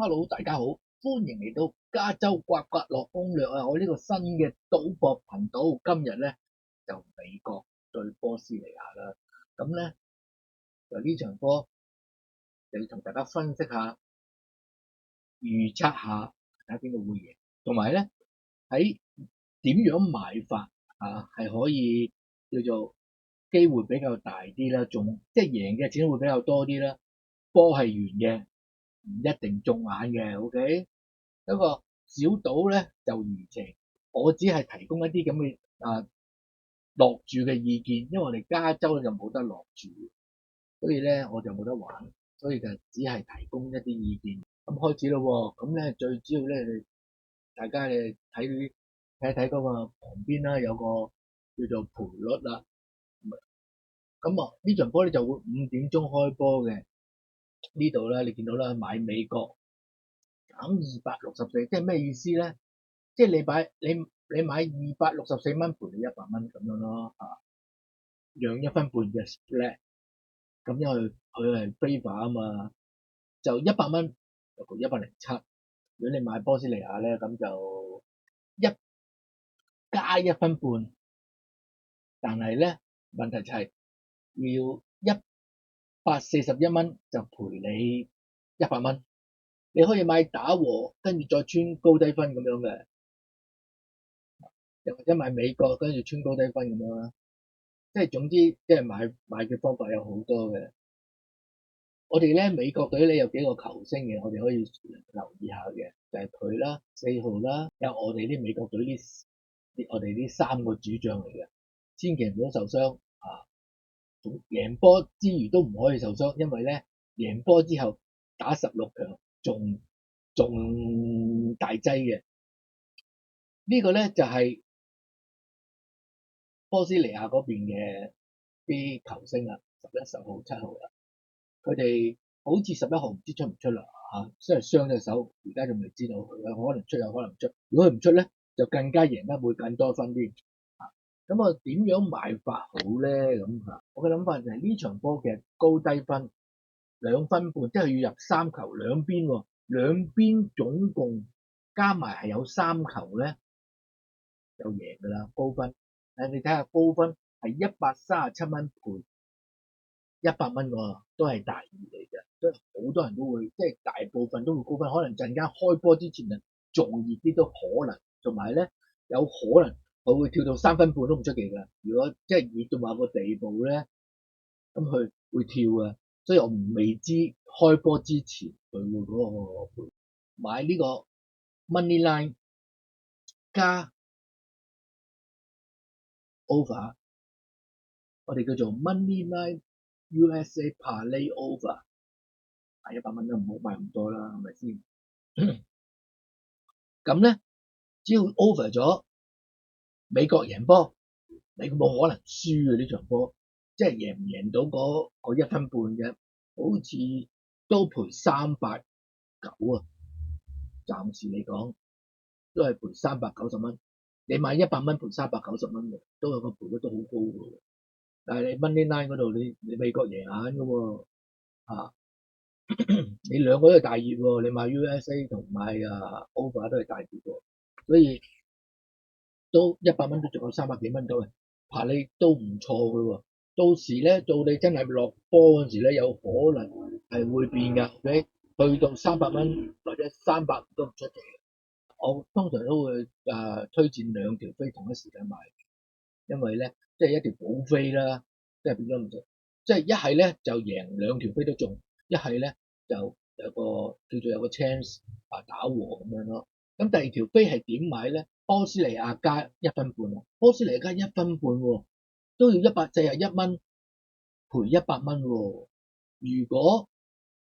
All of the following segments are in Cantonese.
Hello，大家好，歡迎嚟到加州刮刮樂攻略啊！我呢個新嘅賭博頻道，今日咧就美國對波斯尼亞啦。咁咧就呢場波，就要同大家分析下、預測下睇下邊個會贏，同埋咧喺點樣買法啊，係可以叫做機會比較大啲啦，即係贏嘅錢會比較多啲啦。波係圓嘅，唔一定中眼嘅，OK？一個小島咧就怡情，我只係提供一啲咁嘅落注嘅意見，因為我哋加州就冇得落注，所以咧我就冇得玩，所以就只係提供一啲意見。咁開始咯喎，咁咧最主要咧，大家睇睇嗰個旁邊啦，有個叫做賠率啦。咁呢場波咧就會5點鐘開波嘅，呢度咧你見到啦，買美國減264，即係咩意思咧？即係你買264蚊賠你100蚊咁樣咯，讓1分半嘅 split，咁因為佢係 favor 啊嘛，就100蚊就賠107。如果你買波斯尼亞咧，咁就加1分半，但係咧問題就係要141蚊就賠你100蚊。你可以買打和，跟住再穿高低分咁樣嘅，又或者買美國跟住穿高低分咁樣啦。即係總之，即係買嘅方法有好多嘅。我哋咧美國隊咧有幾個球星嘅，我哋可以留意下嘅，就係佢啦、4號啦，有我哋啲美國隊我哋呢3個主將嚟嘅，千祈唔好受傷啊！贏波之餘都唔可以受傷，因為咧贏波之後打16強仲大劑嘅。呢個咧就係波斯尼亞嗰邊嘅啲球星啦，11、10號、7號啦。佢哋好似11號唔知出唔出啦嚇，雖然傷隻手，而家仲未知道佢可能出有可能唔出。如果佢唔出咧，就更加贏得會更多分啲。咁點樣買法好咧？我嘅諗法就係呢場波嘅高低分2分半，即係要入3球兩邊喎，兩邊總共加埋係有3球咧，就贏㗎啦高分。你睇下高分係137蚊賠100蚊喎，都係大二嚟嘅，都好多人都會，即係大部分都會高分，可能陣間開波之前啊仲熱啲都可能，同埋咧有可能佢會跳到3分半都唔出奇㗎。如果即係熱到某個地步咧，咁佢會跳嘅，所以我未知開波之前佢會嗰個買呢個 money line 加 over， 我哋叫做 money line USA parlay over， 買100蚊都唔好買咁多啦，係咪先？咁咧，只要 over 咗美國贏波，你冇可能輸嘅呢場波，即係贏唔贏到嗰1分半嘅，好似都賠390啊，暫時嚟講都係賠390蚊。你買100蚊賠390蚊嘅，都有個賠率都好高嘅。但係你 money line 嗰度，你美國贏硬嘅喎，你兩個都係大熱喎，你買 USA 同買over 都係大熱喎，所以都100蚊都仲有300幾蚊到嘅，爬你都唔錯嘅喎。到時咧到你真係落波嗰時咧，有可能係會變㗎，OK？去到300蚊或者300都唔出奇。我通常都會推薦2條飛同一時間買，因為咧即係一條補飛啦，即係變咗唔同，即係一係咧就贏2條飛都中，一係咧就有個叫做有個 chance 打和咁樣咯。咁第二條飛係點買咧？波斯尼亞加1分半啊！波斯尼亞加1分半喎，都要141蚊賠100蚊喎。如果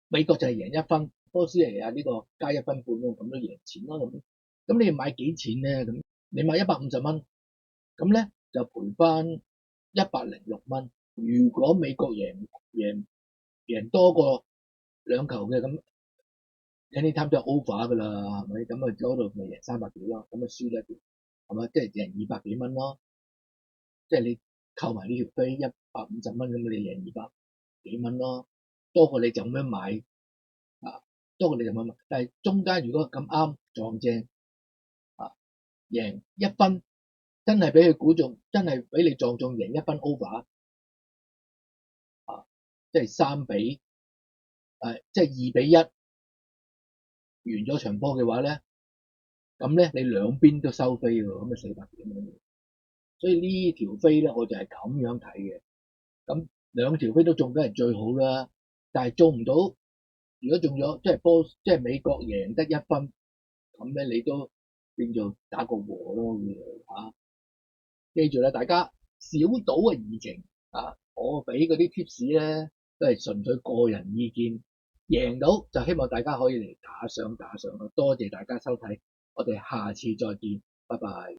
美國就係贏1分，波斯尼亞呢個加1分半喎，咁都贏錢咯咁。咁你要買幾錢咧？咁你買150蚊，咁咧就賠翻106蚊。如果美國贏多過2球嘅，咁 anytime 就 over 㗎啦，係咪？咁嗰度咪贏300幾咯，咁輸一條，係咪？即係贏200幾蚊咯。即係你扣埋呢條飛150蚊，咁你贏200幾蚊咯，多過你就咁樣買多過你就冇乜。但係中間如果咁啱撞正贏1分，真係俾佢估中，真係俾你撞中贏1分 over 即係即係2-1完咗場波嘅話咧，咁咧你兩邊都收飛喎，咁啊400點咁。所以呢條飛咧我就係咁樣睇嘅。咁兩條飛都中梗係最好啦，但係中唔到，如果中咗即係美國贏得1分，咁咧你都變做打個和咯記住啦，大家小賭嘅怡情我俾嗰啲 tips 咧都係純粹個人意見，贏到就希望大家可以嚟打賞啦。多謝大家收睇，我哋下次再見，拜拜。